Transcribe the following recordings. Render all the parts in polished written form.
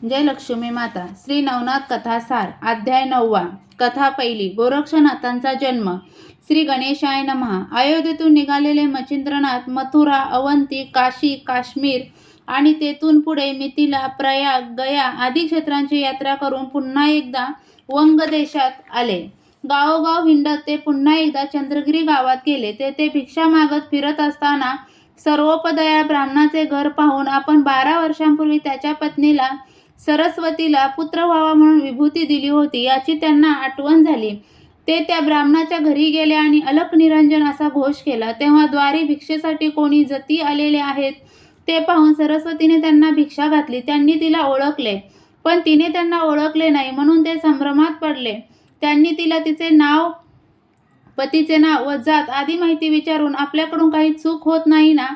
जय लक्ष्मी माता. श्री नवनाथ कथासार. अध्याय 9. कथा पहिली. गोरक्षनाथांचा जन्म. श्री गणेशाय नमः. अयोध्येतून निघालेले मच्छिंद्रनाथ मथुरा, अवंती, काशी, काश्मीर आणि तेथून पुढे मिथिला, प्रयाग, गया आदी क्षेत्रांची यात्रा करून पुन्हा एकदा वंग देशात आले. गावोगाव हिंडत ते पुन्हा एकदा चंद्रगिरी गावात गेले. तेथे भिक्षा मागत फिरत असताना सर्वोपदया ब्राह्मणाचे घर पाहून आपण 12 वर्षांपूर्वी त्याच्या पत्नीला सरस्वतीला पुत्र व्हावा म्हणून विभूती दिली होती याची त्यांना आठवण झाली. ते त्या ब्राह्मणाच्या घरी गेले आणि अलक निरंजन असा घोष केला. तेव्हा द्वारी भिक्षेसाठी कोणी जती आलेले आहेत ते पाहून सरस्वतीने त्यांना भिक्षा घातली. त्यांनी तिला ओळखले, पण तिने त्यांना ओळखले नाही म्हणून ते संभ्रमात पडले. त्यांनी तिला तिचे नाव, पतीचे नाव व जात आदी माहिती विचारून आपल्याकडून काही चूक होत नाही ना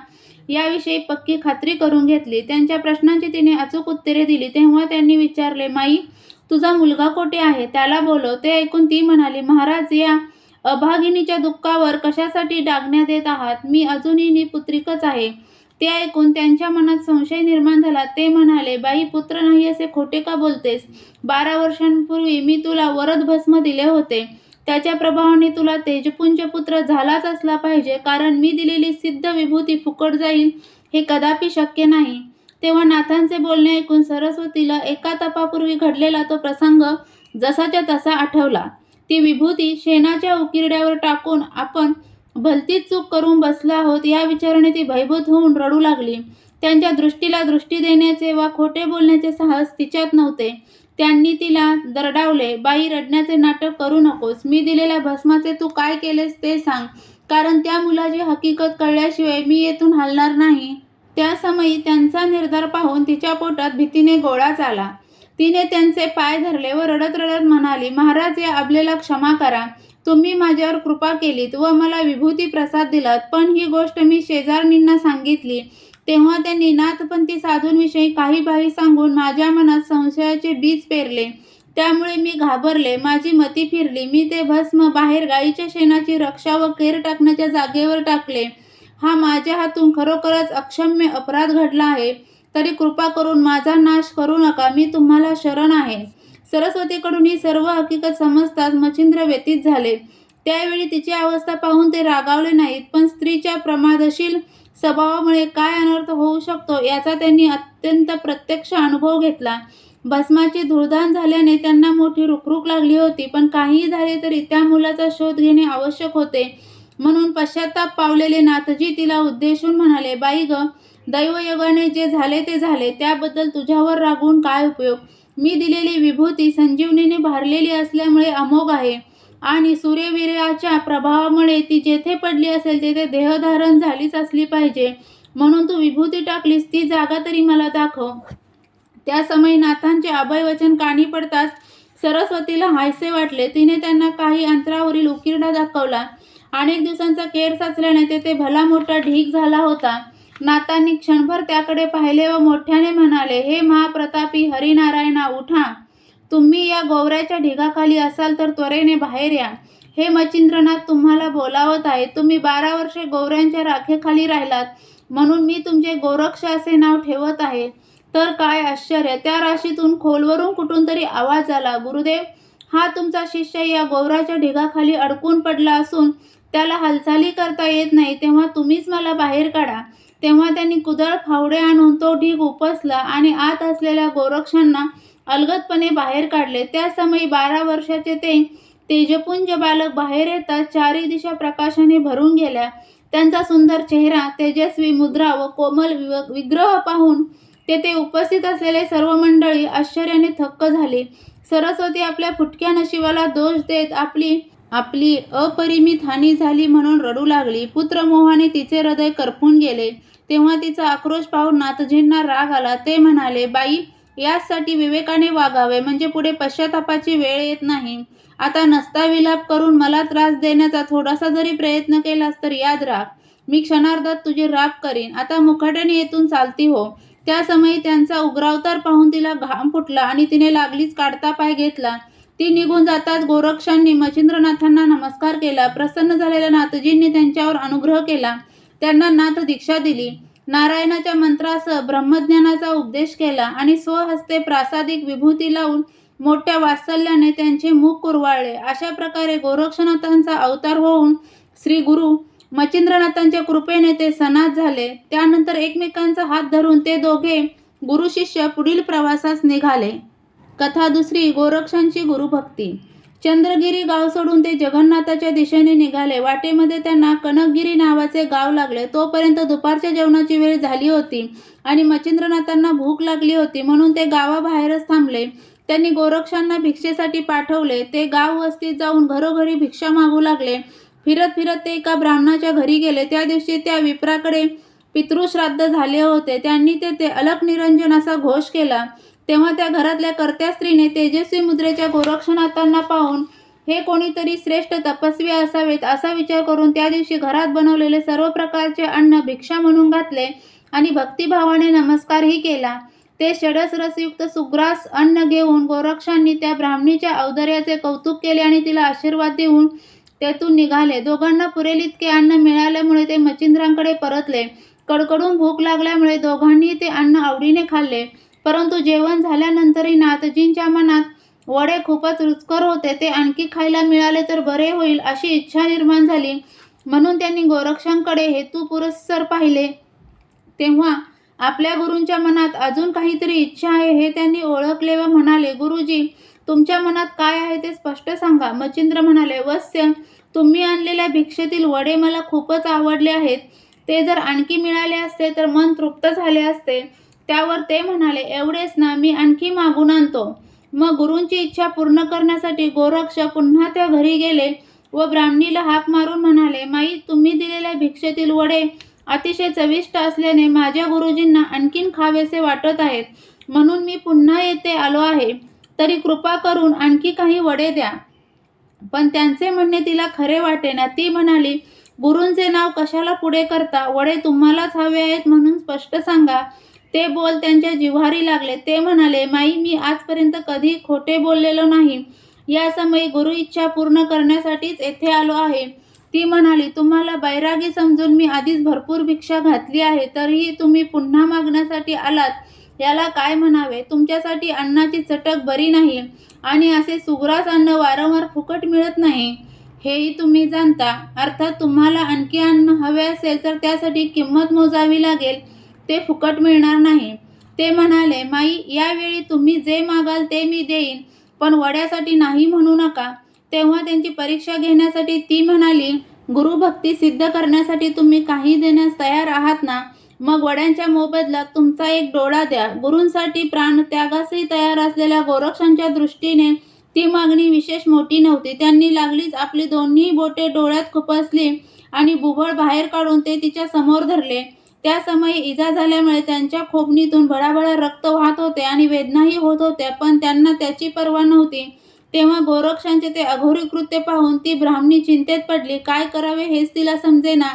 याविषयी पक्की खात्री करून घेतली. त्यांच्या प्रश्नांची तिने अचूक उत्तरे दिली. तेव्हा त्यांनी विचारले, माई, तुझा मुलगा कोठे आहे? त्याला बोलव. ते ऐकून ती म्हणाली, महाराज, या अभागिनीच्या दुःखावर कशासाठी डागण्यात येत आहात? मी अजूनही निपुत्रिकच आहे. ते ऐकून त्यांच्या मनात संशय निर्माण झाला. ते म्हणाले, बाई, पुत्र नाही असे खोटे का बोलतेस? 12 वर्षांपूर्वी मी तुला वरद भस्म दिले होते. त्याच्या प्रभावाने तुला तेजपुंज पुत्र झालाच असला पाहिजे, कारण मी दिलेली सिद्ध विभूती फुकट जाईल हे कदापि शक्य नाही. तेव्हा नाथांचे बोलणे ऐकून सरस्वतीला एका तपापूर्वी घडलेला तो प्रसंग जसाच्या तसा आठवला. ती विभूती शेणाच्या उकिरड्यावर टाकून आपण भलतीच चूक करून बसलो आहोत या विचाराने ती भयभीत होऊन रडू लागली. त्यांच्या दृष्टीला दृष्टी देण्याचे वा खोटे बोलण्याचे साहस तिच्यात नव्हते. त्यांनी तिला दरडावले, बाई, रडण्याचे नाटक करू नकोस. मी दिलेल्या भस्माचे तू काय केलेस ते सांग, कारण त्या मुलाची हकीकत कळल्याशिवाय मी येथून हलणार नाही. त्या समयी त्यांचा निर्धार पाहून तिच्या पोटात भीतीने गोळाच आला. तिने त्यांचे पाय धरले व रडत रडत म्हणाली, महाराज, या अबलेला क्षमा करा. तुम्ही माझ्यावर कृपा केलीत व मला विभूती प्रसाद दिलात, पण ही गोष्ट मी शेजारणींना सांगितली तेव्हा त्यांनी नाथपंथी साधूंविषयी काही बाही सांगून माझ्या मनात संशयाचे बीज पेरले. त्यामुळे मी घाबरले, माझी मती फिरली. मी ते भस्म बाहेर गाईच्या शेणाची रक्षा व केर टाकण्याच्या जागेवर टाकले. हा माझ्या हातून खरोखरच अक्षम्य अपराध घडला आहे. तरी कृपा करून माझा नाश करू नका. मी तुम्हाला शरण आहे. सरस्वतीकडून ही सर्व हकीकत समजताच मच्छिंद्र व्यतीत झाले. त्यावेळी तिची अवस्था पाहून ते रागावले नाहीत, पण स्त्रीच्या प्रमादशील स्वभावामुळे काय अनर्थ होऊ शकतो याचा त्यांनी अत्यंत प्रत्यक्ष अनुभव घेतला. भस्माची धूळधाण झाल्याने त्यांना मोठी रुखरुख लागली होती, पण काहीही झाले तरी त्या मुलाचा शोध घेणे आवश्यक होते. म्हणून पश्चाताप पावलेले नाथजी तिला उद्देशून म्हणाले, बाई ग, दैवयोगाने जे झाले ते झाले. त्याबद्दल तुझ्यावर रागवून काय उपयोग? मी दिलेली विभूती संजीवनीने भारलेली असल्यामुळे अमोघ आहे आणि सूर्यवीर्याच्या प्रभावामुळे ती जेथे पडली असेल तेथे देहधारण झालीच असली पाहिजे. म्हणून तू विभूती टाकलीस ती जागा तरी मला दाखव. त्या समयी नाथांचे अभयवचन कानी पडताच सरस्वतीला हायसे वाटले. तिने त्यांना काही अंतरावरील उकिरडा दाखवला. अनेक दिवसांचा केर साचल्याने तेथे भला मोठा ढीग झाला होता. नाथांनी क्षणभर त्याकडे पाहिले व मोठ्याने म्हणाले, हे महाप्रतापी हरिनारायणा, उठा. तुम्ही या गोवऱ्याच्या ढिगाखाली असाल तर त्वरेने बाहेर या. हे मच्छिंद्रनाथ तुम्हाला बोलावत आहे. तुम्ही 12 वर्षे गोवऱ्यांच्या राखेखाली राहिलात म्हणून मी तुमचे गोरक्ष असे नाव ठेवत आहे. तर काय आश्चर्य! त्या राशीतून खोलवरून कुठून तरी आवाज आला, गुरुदेव, हा तुमचा शिष्य या गोवराच्या ढिगाखाली अडकून पडला असून त्याला हालचाली करता येत नाही. तेव्हा तुम्हीच मला बाहेर काढा. तेव्हा त्यांनी कुदळ फावडे आणून तो ढीग उपसला आणि आत असलेल्या गोरक्षांना अलगदपणे बाहेर काढले. त्या समयी 12 वर्षाचे ते तेजपुंज बालक बाहेर येतात चारी दिशा प्रकाशाने भरून गेल्या. त्यांचा सुंदर चेहरा, तेजस्वी मुद्रा व कोमल विग्रह पाहून तेथे उपस्थित असलेले सर्व मंडळी आश्चर्याने थक्क झाली. सरस्वती आपल्या फुटक्या नशिबाला दोष देत आपली अपरिमित हानी झाली म्हणून रडू लागली. पुत्रमोहाने तिचे हृदय करपून गेले. तेव्हा तिचा आक्रोश पाहून नाथजींना राग आला. ते म्हणाले, बाई, याचसाठी विवेकाने वागावे, म्हणजे पुढे पश्चातापाची वेळ येत नाही. आता नसता विलाप करून मला त्रास देण्याचा थोडासा जरी प्रयत्न केलास तर याद राख, मी क्षणार्धात तुझी राख करीन. आता मुकाट्याने येथून चालती हो. त्या समयी त्यांचा उग्रावतार पाहून तिला घाम फुटला आणि तिने लागलीच काढता पाय घेतला. ती निघून जाताच गोरक्षांनी मच्छिंद्रनाथांना नमस्कार केला. प्रसन्न झालेल्या नाथजींनी त्यांच्यावर अनुग्रह केला. त्यांना नाथ दीक्षा दिली. नारायणाच्या मंत्रासह ब्रह्मज्ञानाचा उपदेश केला आणि स्वहस्ते प्रासादिक विभूती लावून मोठ्या वात्सल्याने त्यांचे मुख कुरवाळले. अशा प्रकारे गोरक्षनाथांचा अवतार होऊन श्री गुरु मच्छिंद्रनाथांच्या कृपेने ते सनाथ झाले. त्यानंतर एकमेकांचा हात धरून ते दोघे गुरु शिष्य पुढील प्रवासास निघाले. कथा दुसरी. गोरक्षांची गुरुभक्ती. चंद्रगिरी गाव सोडून ते जगन्नाथाच्या दिशेने निघाले. वाटेमध्ये त्यांना कनकगिरी नावाचे गाव लागले. तोपर्यंत दुपारच्या जेवणाची वेळ झाली होती आणि मच्छिंद्रनाथांना भूक लागली होती, म्हणून ते गावाबाहेरच थांबले. त्यांनी गोरक्षांना भिक्षेसाठी पाठवले. ते गाव वस्तीत जाऊन घरोघरी भिक्षा मागू लागले. फिरत फिरत ते एका ब्राह्मणाच्या घरी गेले. त्या दिवशी त्या विप्राकडे पितृश्राद्ध झाले होते. त्यांनी तेथे अलक निरंजन असा घोष केला. तेव्हा त्या घरातल्या कर्त्या स्त्रीने तेजस्वी मुद्रेच्या गोरक्षनाथांना पाहून हे कोणीतरी श्रेष्ठ तपस्वी असावेत असा विचार करून त्या दिवशी घरात बनवलेले सर्व प्रकारचे अन्न भिक्षा म्हणून घातले आणि भक्तिभावाने नमस्कारही केला. ते षडस रसयुक्त सुग्रास अन्न घेऊन गोरक्षांनी त्या ब्राह्मणीच्या औदार्याचे कौतुक केले आणि तिला आशीर्वाद देऊन तेथून निघाले. दोघांना पुरेल इतके अन्न मिळाल्यामुळे ते मच्छिंद्रांकडे परतले. कडकडून भूक लागल्यामुळे दोघांनी ते अन्न आवडीने खाल्ले. परंतु जेवण झाल्यानंतरही नाथजींच्या मनात वडे खूपच रुचकर होते. ते आणखी खायला मिळाले तर बरे होईल अशी इच्छा निर्माण झाली. म्हणून त्यांनी गोरक्षांकडे हेतुपुरस्सर पाहिले. तेव्हा आपल्या गुरूंच्या मनात अजून काहीतरी इच्छा आहे हे त्यांनी ओळखले व म्हणाले, गुरुजी, तुमच्या मनात काय आहे ते स्पष्ट सांगा. मच्छिंद्र म्हणाले, वत्स्य, तुम्ही आणलेल्या भिक्षेतील वडे मला खूपच आवडले आहेत. ते जर आणखी मिळाले असते तर मन तृप्त झाले असते. त्यावर ते म्हणाले, एवढेच ना, मी आणखी मागून आणतो. मग गुरूंची इच्छा पूर्ण करण्यासाठी गोरक्ष पुन्हा त्या घरी गेले व ब्राह्मणीला हाक मारून म्हणाले, माई, तुम्ही दिलेल्या भिक्षेतील वडे अतिशय चविष्ट असल्याने माझ्या गुरुजींना आणखीन खावेसे वाटत आहेत, म्हणून मी पुन्हा येथे आलो आहे. तरी कृपा करून आणखी काही वडे द्या. पण त्यांचे म्हणणे तिला खरे वाटेना. ती म्हणाली, गुरूंचे नाव कशाला पुढे करता? वडे तुम्हालाच हवे आहेत म्हणून स्पष्ट सांगा. ते बोल त्यांच्या जिव्हारी लागले. ते म्हणाले, माई, मी आजपर्यंत कधी खोटे बोललेलो नाही. या समयी गुरु इच्छा पूर्ण करण्यासाठीच येथे आलो आहे. ती म्हणाली, तुम्हाला बैरागी समजून मी आधीच भरपूर भिक्षा घातली आहे, तरीही तुम्ही पुन्हा मागण्यासाठी आलात, याला काय म्हणावे? तुमच्यासाठी अन्नाची चटक बरी नाही आणि असे सुग्रास अन्न वारंवार फुकट मिळत नाही, हेही तुम्ही जाणता. अर्थात तुम्हाला आणखी अन्न हवे असेल तर त्यासाठी किंमत मोजावी लागेल. ते फुकट मिळणार नाही. ते म्हणाले, माई, यावेळी तुम्ही जे मागाल ते मी देईन, पण वड्यासाठी नाही म्हणू नका. तेव्हा त्यांची परीक्षा घेण्यासाठी ती म्हणाली, गुरुभक्ती सिद्ध करण्यासाठी तुम्ही काही देण्यास तयार आहात ना? मग वड्यांच्या मोबदल्यात तुमचा एक डोळा द्या. गुरूंसाठी प्राण त्यागासही तयार असलेल्या गोरक्षांच्या दृष्टीने ती मागणी विशेष मोठी नव्हती. त्यांनी लागलीच आपली दोन्ही बोटे डोळ्यात खुपसली आणि बुबुळ बाहेर काढून ते तिच्या समोर धरले. त्या समयी इजा झाल्यामुळे त्यांच्या खोपणीतून भडाभडा रक्त वाहत होते आणि वेदनाही होत होत्या, पण त्यांना त्याची पर्वा नव्हती. तेव्हा गोरक्षांचे ते अघोरी कृत्य पाहून ती ब्राह्मणी चिंतेत पडली. काय करावे हेच तिला समजेना.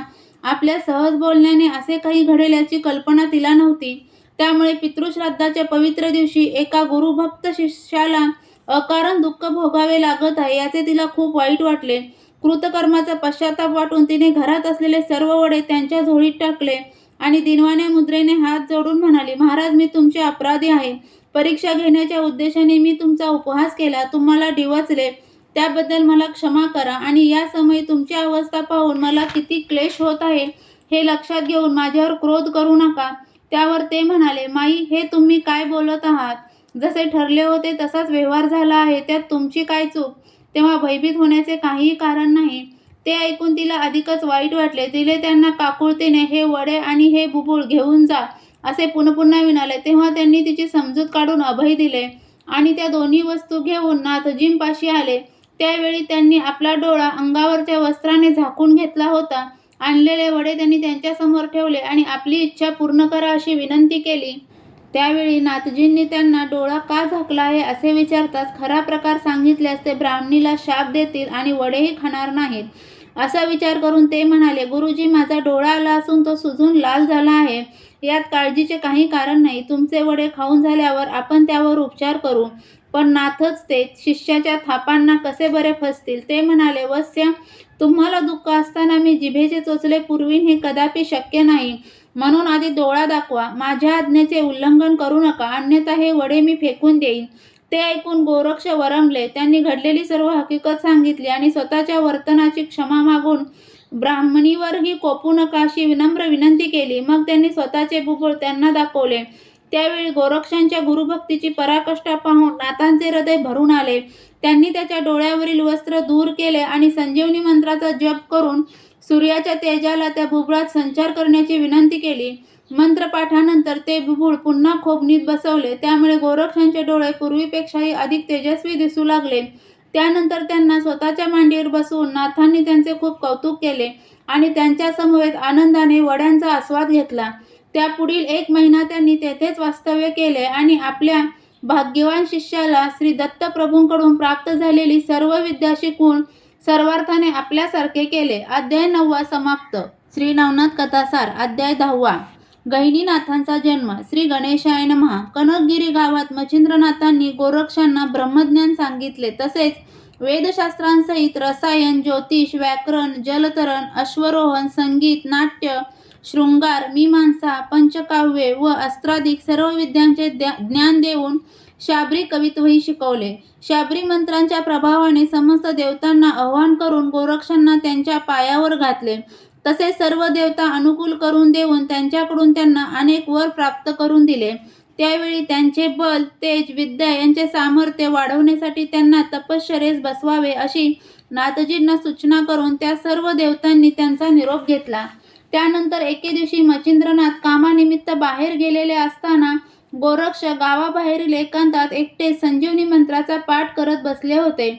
आपल्या सहज बोलण्याने असे काही घडेल याची कल्पना तिला नव्हती. त्यामुळे पितृश्राद्धाच्या पवित्र दिवशी एका गुरुभक्त शिष्याला अकारण दुःख भोगावे लागत आहे याचे तिला खूप वाईट वाटले. कृतकर्माचा पश्चाताप वाटून तिने घरात असलेले सर्व वडे त्यांच्या झोळीत टाकले आणि दिनवाण्या मुद्रेने हात जोडून म्हणाली, महाराज, मी तुमचे अपराधी आहे. परीक्षा घेण्याच्या उद्देशाने मी तुमचा उपहास केला, तुम्हाला डिवचले, त्याबद्दल मला क्षमा करा. आणि या समयी तुमची अवस्था पाहून मला किती क्लेश होत आहे हे लक्षात घेऊन माझ्यावर क्रोध करू नका. त्यावर ते म्हणाले, माई, हे तुम्ही काय बोलत आहात? जसे ठरले होते तसाच व्यवहार झाला आहे, त्यात तुमची काय चूक? तेव्हा भयभीत होण्याचे काहीही कारण नाही. ते ऐकून तिला अधिकच वाईट वाटले. तिने त्यांना काकुळतीने हे वडे आणि हे बुबुळ घेऊन जा असे पुन्हा विणाले. तेव्हा त्यांनी तिची समजूत काढून अभय दिले आणि त्या दोन्ही वस्तू घेऊन नाथजींपाशी आले. त्यावेळी त्यांनी आपला डोळा अंगावरच्या वस्त्राने झाकून घेतला होता. आणलेले वडे त्यांनी त्यांच्यासमोर ठेवले आणि आपली इच्छा पूर्ण करा अशी विनंती केली. त्यावेळी नाथजींनी त्यांना डोळा का झाकला आहे असे विचारताच खरा प्रकार सांगितल्यास ते ब्राह्मणीला शाप देतील आणि वडेही खाणार नाहीत असा विचार करून ते म्हणाले, गुरुजी, माझा डोळा आला असून तो सुजून लाल झाला आहे. यात काळजीचे काही कारण नाही. तुमचे वडे खाऊन झाल्यावर आपण त्यावर उपचार करू. पण नाथच ते शिष्याच्या थापांना कसे बरे फसतील. ते म्हणाले, वत्स्य, तुम्हाला दुःख असताना मी जिभेचे चोचले पुरवीन हे कदापि शक्य नाही. म्हणून आधी डोळा दाखवा. माझ्या आज्ञेचे उल्लंघन करू नका, अन्यथा हे वडे मी फेकून देईन. ते ऐकून गोरक्ष वरमले. त्यांनी घडलेली सर्व हकीकत सांगितली आणि स्वतःच्या वर्तनाची क्षमा मागून ब्राह्मणीवरही कोपू नका अशी विनम्र विनंती केली. मग त्यांनी स्वतःचे बुबुळ त्यांना दाखवले. त्यावेळी गोरक्षांच्या गुरुभक्तीची पराकाष्ठा पाहून नाथांचे हृदय भरून आले. त्यांनी त्याच्या डोळ्यावरील वस्त्र दूर केले आणि संजीवनी मंत्राचा जप करून सूर्याच्या तेजाला त्या बुबुळात संचार करण्याची विनंती केली. मंत्रपाठानंतर ते बुबुळ पुन्हा खोबणीत बसवले. त्यामुळे गोरक्षांचे डोळे पूर्वीपेक्षाही अधिक तेजस्वी दिसू लागले. त्यानंतर त्यांना स्वतःच्या मांडीवर बसवून नाथांनी त्यांचे खूप कौतुक केले आणि त्यांच्या समवेत आनंदाने वड्यांचा आस्वाद घेतला. त्यापुढील 1 महिना त्यांनी तेथेच वास्तव्य केले आणि आपल्या भाग्यवान शिष्याला श्री दत्तप्रभूंकडून प्राप्त झालेली सर्व विद्या शिकवून सर्वार्थाने आपल्यासारखे केले. अध्याय 9 समाप्त. श्री नवनाथ कथासार अध्याय 10. गहिनीनाथांचा जन्म. श्री गणेशाय नमः. कनकगिरी गावात मच्छिंद्रनाथांनी गोरक्षांना ब्रह्मज्ञान सांगितले. तसेच वेदशास्त्रांसहित रसायन, ज्योतिष, व्याकरण, जलतरण, अश्वरोहण, संगीत, नाट्य, शृंगार, मीमांसा, पंचकाव्ये व अस्त्रादिक सर्व विद्यांचे ज्ञान देऊन शाबरी कवित्वही शिकवले. शाबरी मंत्रांच्या प्रभावाने समस्त देवतांना आवाहन करून गोरक्षांना त्यांच्या पायावर घातले. तसेच सर्व देवता अनुकूल करून देऊन त्यांच्याकडून त्यांना अनेक वर प्राप्त करून दिले. त्यावेळी त्यांचे बल, तेज, विद्या यांचे सामर्थ्य वाढवण्यासाठी त्यांना तपश्चर्येस बसवावे अशी नाथजींना सूचना करून त्या सर्व देवतांनी त्यांचा निरोप घेतला. त्यानंतर एके दिवशी मच्छिंद्रनाथ कामानिमित्त बाहेर गेलेले असताना गोरक्ष गावाबाहेरील एकांतात एकटे संजीवनी मंत्राचा पाठ करत बसले होते.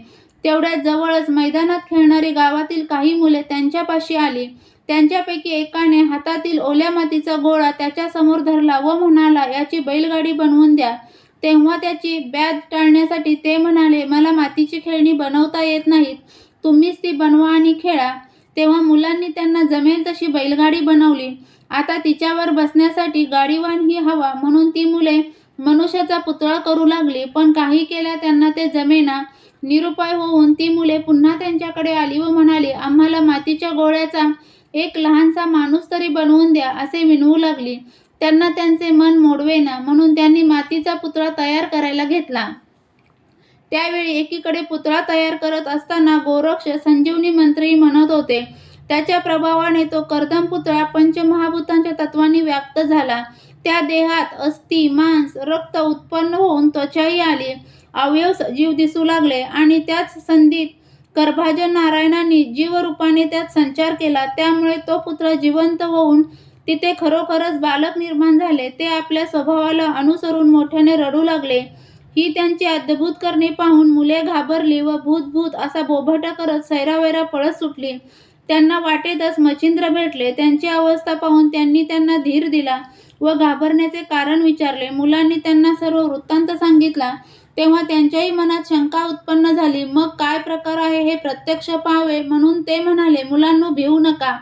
तेवढ्यात जवळच मैदानात खेळणारी गावातील काही मुले त्यांच्यापाशी आली. त्यांच्यापैकी एकाने हातातील ओल्या मातीचा गोळा त्याच्यासमोर धरला व म्हणाला, याची बैलगाडी बनवून द्या. तेव्हा त्याची ब्याद टाळण्यासाठी ते म्हणाले, मला मातीची खेळणी बनवता येत नाहीत, तुम्हीच ती बनवा आणि खेळा. तेव्हा मुलांनी त्यांना जमेल तशी बैलगाडी बनवली. आता तिच्यावर बसण्यासाठी गाडीवानही हवा म्हणून ती मुले मनुष्याचा पुतळा करू लागली. पण काही केल्या त्यांना ते जमेना. निरुपाय होऊन ती मुले पुन्हा त्यांच्याकडे आली व म्हणाली, आम्हाला मातीच्या गोळ्याचा एक लहानसा माणूस तरी बनवून द्या, असे विनवू लागली. त्यांना त्यांचे मन मोडवेना म्हणून त्यांनी मातीचा पुतळा तयार करायला घेतला. त्यावेळी एकीकडे पुतळा तयार करत असताना गोरक्ष संजीवनी मंत्रही म्हणत होते. त्याच्या प्रभावाने तो कर्दम पुतळा पंचमहाभूतांच्या तत्वांनी व्याप्त झाला. त्या देहात अस्थि, मांस, रक्त उत्पन्न होऊन त्वचाही आली. अवयव सजीव दिसू लागले आणि त्याच संधीत गर्भाजन नारायणांनी जीवरूपाने त्यात संचार केला. त्यामुळे तो पुत्र जिवंत होऊन तिथे खरोखरच बालक निर्माण झाले. ते आपल्या स्वभावाला अनुसरून मोठ्याने रडू लागले. ही त्यांची अद्भुत करणे पाहून मुले घाबरली व भूत भूत असा बोभाटा करत सैरावैरा पळत सुटली. त्यांना वाटेतच मच्छिंद्र भेटले. त्यांची अवस्था पाहून त्यांनी त्यांना धीर दिला व घाबरण्याचे कारण विचारले. मुलांनी त्यांना सर्व वृत्तांत सांगितला. तेव्हा त्यांच्याही मनात शंका उत्पन्न झाली. मग काय प्रकार आहे हे प्रत्यक्ष पाहावे म्हणून ते म्हणाले, मुलांनो, भिवू नका.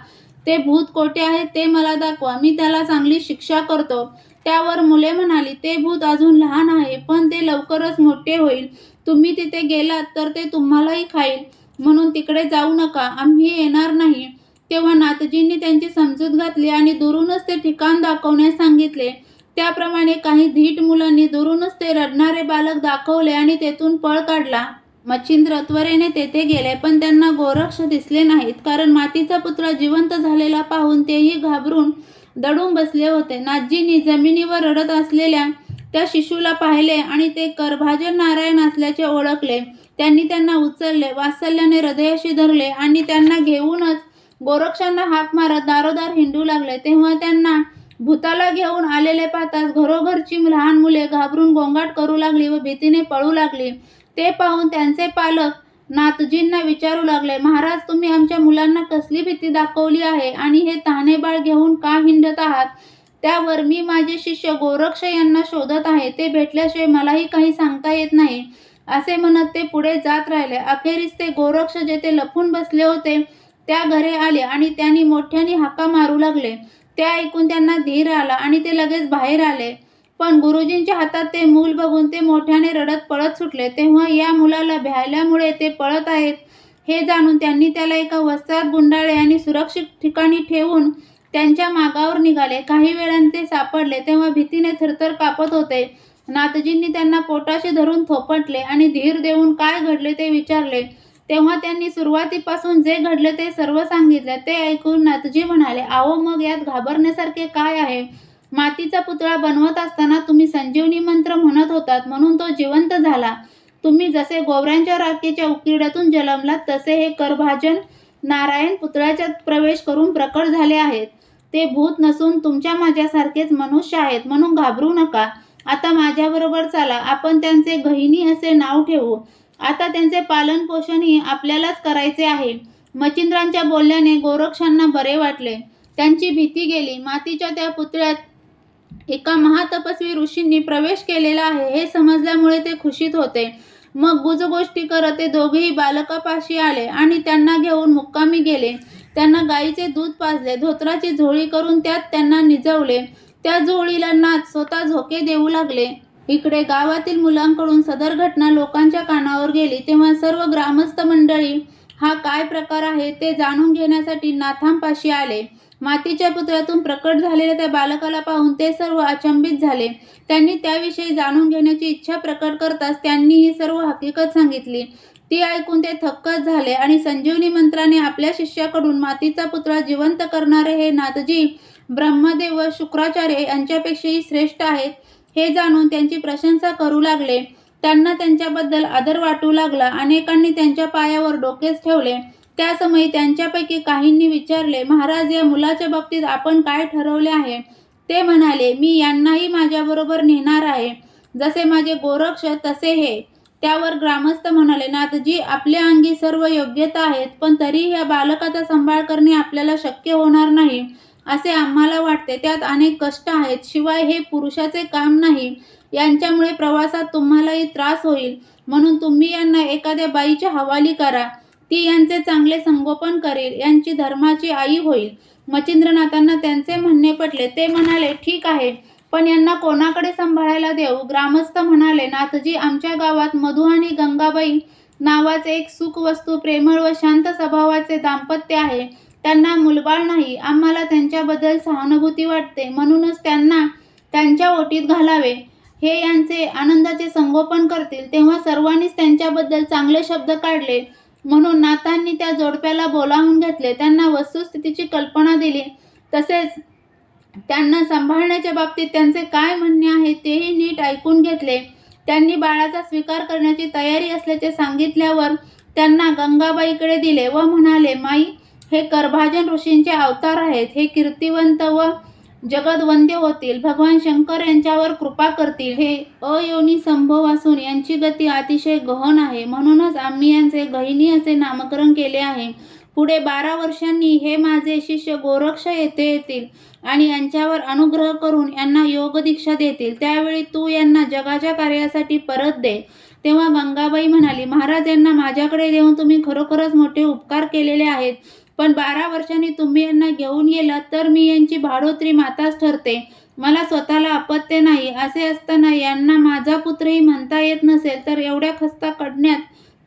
ते भूत कोठे आहे ते मला दाखवा, मी त्याला चांगली शिक्षा करतो. त्यावर मुले म्हणाली, ते भूत अजून लहान आहे, पण ते लवकरच मोठे होईल. तुम्ही तिथे गेलात तर ते तुम्हालाही खाईल, म्हणून तिकडे जाऊ नका, आम्ही येणार नाही. तेव्हा नाथजींनी त्यांची समजूत घातली आणि दुरूनच ते ठिकाण दाखवण्यास सांगितले. त्याप्रमाणे काही धीट मुलांनी दुरूनच ते रडणारे बालक दाखवले आणि तेथून पळ काढला. मच्छिंद्र त्वरेने तेथे गेले, पण त्यांना गोरक्ष दिसले नाहीत. कारण मातीचा पुतळा जिवंत झालेला पाहून तेही घाबरून दडून बसले होते. नाथजींनी जमिनीवर रडत असलेल्या त्या शिशूला पाहिले आणि ते गर्भाजन नारायण असल्याचे ओळखले. त्यांनी त्यांना उचलले, वात्सल्याने हृदयाशी धरले आणि त्यांना घेऊनच गोरक्षांना हाक मारत दारोदार हिंडू लागले. तेव्हा त्यांना भूताला घेऊन आलेले पाहताच घरोघरची लहान मुले घाबरून गोंगाट करू लागली व भीतीने पळू लागली. ते पाहून त्यांचे पालक नाथजींना विचारू लागले, महाराज, तुम्ही आमच्या मुलांना कसली भीती दाखवली आहे आणि हे तहाने बाळ घेऊन का हिंडत आहात? त्यावर मी माझे शिष्य गोरक्ष यांना शोधत आहे, ते भेटल्याशिवाय मलाही काही सांगता येत नाही, असे म्हणत ते पुढे जात राहिले. अखेरीस ते गोरक्ष जेथे लपून बसले होते त्या घरी आले आणि त्यांनी मोठ्याने हाका मारू लागले. ते ऐकून त्यांना धीर आला आणि ते लगेच बाहेर आले. पण गुरुजींच्या हातात ते मूल बघून ते मोठ्याने रडत पळत सुटले. तेव्हा या मुलाला भ्यायल्यामुळे ते पळत आहेत हे जाणून त्यांनी त्याला एका वस्त्रात गुंडाळले आणि सुरक्षित ठिकाणी ठेवून त्यांच्या मागावर निघाले. काही वेळाने ते सापडले तेव्हा भीतीने थरथर कापत होते. नाथजींनी त्यांना पोटाशी धरून थोपटले आणि धीर देऊन काय घडले ते विचारले. तेव्हा त्यांनी सुरुवातीपासून जे घडले ते सर्व सांगितले. ते ऐकून नाथजी म्हणाले, अहो मग यात घाबरण्यासारखे काय आहे? मातीचा पुतळा बनवत असताना तुम्ही संजीवनी मंत्र म्हणत होतात म्हणून तो जिवंत झाला. तुम्ही जसे गोवऱ्यांच्या राखेच्या उकिरड्यातून जन्मलात तसे हे करभाजन नारायण पुतळ्याच्यात प्रवेश करून प्रकट झाले आहेत. ते भूत नसून तुमच्या माझ्यासारखेच मनुष्य आहेत, म्हणून घाबरू नका. आता माझ्याबरोबर चला, आपण त्यांचे गहिनी असे नाव ठेवू. आता त्यांचे पालन पोषणही आपल्यालाच करायचे आहे. मच्छिंद्रांच्या बोलण्याने गोरक्षांना बरे वाटले. त्यांची भीती गेली. मातीच्या त्या पुतळ्यात एका महातपस्वी ऋषींनी प्रवेश केलेला आहे हे समजल्यामुळे ते खुशीत होते. मग गुजगोष्टी करत ते दोघेही बालकापाशी आले आणि त्यांना घेऊन मुक्कामी गेले. त्यांना गाईचे दूध पाजले, धोत्राची झोळी करून त्यात त्यांना निजवले. त्या झोळीला नाथ स्वतः झोके देऊ लागले. इकडे गावातील मुलांकडून सदर घटना लोकांच्या कानावर गेली. तेव्हा सर्व ग्रामस्थ मंडळी हा काय प्रकार आहे ते जाणून घेण्यासाठी नाथांपाशी आले. मातीच्या पुतळ्यातून प्रकट झालेल्या त्या बालकाला पाहून ते सर्व अचंबित झाले. त्यांनी त्याविषयी जाणून घेण्याची इच्छा प्रकट करताच त्यांनी ही सर्व हकीकत सांगितली. ती ऐकून ते थक्कच झाले आणि संजीवनी मंत्राने आपल्या शिष्याकडून मातीचा पुतळा जिवंत करणारे हे नाथजी ब्रह्मदेव व शुक्राचार्य यांच्यापेक्षाही श्रेष्ठ आहेत हे जाणून त्यांची प्रशंसा करू लागले. त्यांना त्यांच्याबद्दल आदर वाटू लागला. अनेकांनी त्यांच्या पायावर डोकेच ठेवले. त्या समयी त्यांच्यापैकी काहींनी विचारले, महाराज या मुलाच्या बाबतीत आपण काय ठरवले आहे? ते म्हणाले, मी यांनाही माझ्याबरोबर नेणार आहे. जसे माझे गोरक्ष तसे हे. त्यावर ग्रामस्थ म्हणाले, नाथजी आपल्या अंगी सर्व योग्यता आहेत, पण तरीही या बालकाचा सांभाळ करणे आपल्याला शक्य होणार नाही असे आम्हाला वाटते. त्यात अनेक कष्ट आहेत. शिवाय हे पुरुषाचे काम नाही. यांच्यामुळे प्रवासात तुम्हालाही त्रास होईल. म्हणून तुम्ही यांना एखाद्या बाईच्या हवाली करा. ती यांचे चांगले संगोपन करेल. यांची धर्माची आई होईल. मच्छिंद्रनाथांना त्यांचे म्हणणे पटले. ते म्हणाले, ठीक आहे, पण यांना कोणाकडे सांभाळायला देऊ? ग्रामस्थ म्हणाले, नाथजी आमच्या गावात मधु आणि गंगाबाई नावाचे एक सुखवस्तू प्रेमळ व शांत स्वभावाचे दाम्पत्य आहे. त्यांना मुलबाळ नाही. आम्हाला त्यांच्याबद्दल सहानुभूती वाटते, म्हणूनच त्यांना त्यांच्या ओटीत घालावे. हे यांचे आनंदाचे संगोपन करतील. तेव्हा सर्वांनीच त्यांच्याबद्दल चांगले शब्द काढले. म्हणून नाथांनी त्या जोडप्याला बोलावून घेतले. त्यांना वस्तुस्थितीची कल्पना दिली. तसेच त्यांना सांभाळण्याच्या बाबतीत त्यांचे काय म्हणणे आहे तेही नीट ऐकून घेतले. त्यांनी बाळाचा स्वीकार करण्याची तयारी असल्याचे सांगितल्यावर त्यांना गंगाबाईकडे दिले व म्हणाले, माई, हे करभाजन ऋषींचे अवतार आहेत. हे कीर्तिवंत व जगदवंद्य होतील. भगवान शंकर यांच्यावर कृपा करतील. हे अयोनी संभव असून यांची गती अतिशय गहन आहे. म्हणूनच आम्ही यांचे गहिनी असे नामकरण केले आहे. पुढे 12 वर्षांनी हे माझे शिष्य गोरक्ष येथे येतील आणि यांच्यावर अनुग्रह करून यांना योग दीक्षा देतील. त्यावेळी तू यांना जगाच्या कार्यासाठी परत दे. तेव्हा गंगाबाई म्हणाली, महाराज यांना माझ्याकडे देऊन तुम्ही खरोखरच मोठे उपकार केलेले आहेत. पण 12 वर्षांनी तुम्ही यांना घेऊन गेलात तर मी यांची भाडोत्री माताच ठरते. मला स्वतःला अपत्य नाही. असे असताना यांना माझा पुत्रही म्हणता येत नसेल तर एवढ्या खस्ता काढण्यात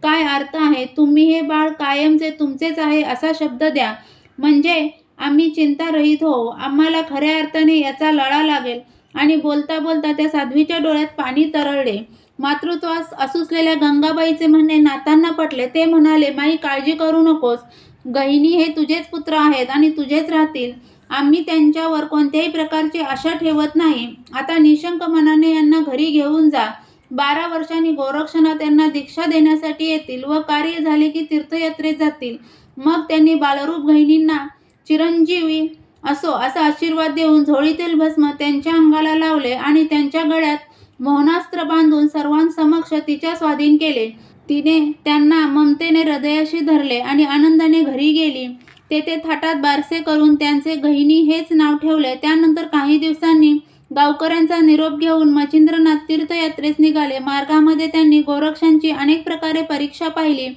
काय अर्थ आहे? तुम्ही हे बाळ कायमचे तुमचेच आहे असा शब्द द्या, म्हणजे आम्ही चिंतारहित होऊ. आम्हाला खऱ्या अर्थाने याचा लळा लागेल. आणि बोलता बोलता त्या साध्वीच्या डोळ्यात पाणी तरळले. मातृत्वास असुसलेल्या गंगाबाईचे म्हणणे नाथांना पटले. ते म्हणाले, माई, काळजी करू नकोस. गहिनी हे तुझेच पुत्र आहेत आणि तुझेच राहतील. आम्ही त्यांच्यावर कोणत्याही प्रकारची आशा ठेवत नाही. आता निशंक मनाने यांना घरी घेऊन जा. 12 वर्षांनी गोरक्षनाथ यांना दीक्षा देण्यासाठी येतील व कार्य झाले की तीर्थयात्रेत जातील. मग त्यांनी बालरूप गहिनींना चिरंजीवी असो असा आशीर्वाद देऊन झोळीतील भस्म त्यांच्या अंगाला लावले आणि त्यांच्या गळ्यात मोहनास्त्र बांधून सर्वांसमक्ष तिच्या स्वाधीन केले. तिने त्यांना ममतेने हृदयाशी धरले आणि आनंदाने घरी गेली. तेथे थाटात बारसे करून त्यांचे गहिनी हेच नाव ठेवले. त्यानंतर काही दिवसांनी गावकऱ्यांचा निरोप घेऊन मच्छिंद्रनाथ तीर्थयात्रेस निघाले. मार्गामध्ये त्यांनी गोरक्षांची अनेक प्रकारे परीक्षा पाहिली.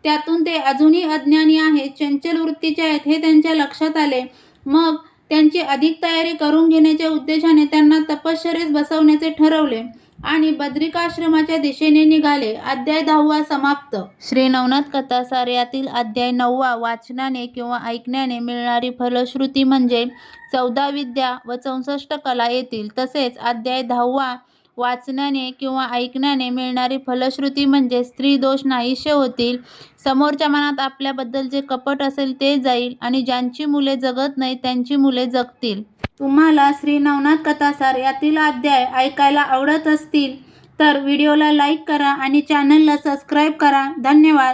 त्यातून ते अजूनही अज्ञानी आहेत, चंचल वृत्तीचे आहेत हे त्यांच्या लक्षात आले. मग त्यांची अधिक तयारी करून घेण्याच्या उद्देशाने त्यांना तपश्चर्येत बसवण्याचे ठरवले आणि बद्रिकाश्रमाच्या दिशेने निघाले. अध्याय 10 समाप्त. श्री नवनाथ कथासार यातील अध्याय 9 वाचनाने किंवा ऐकण्याने मिळणारी फलश्रुती म्हणजे 14 विद्या व 64 कला येतील. तसेच अध्याय 10 वाचनाने किंवा ऐकण्याने मिळणारी फलश्रुती म्हणजे स्त्री दोष नाहीसे होतील, समोरच्या मनात आपल्याबद्दल जे कपट असेल ते जाईल आणि ज्यांची मुले जगत नाहीत त्यांची मुले जगतील. तुम्हाला श्री नवनाथ कथासार यातील अध्याय ऐकायला आवडत असतील तर व्हिडिओला लाईक करा आणि चॅनलला सबस्क्राईब करा. धन्यवाद.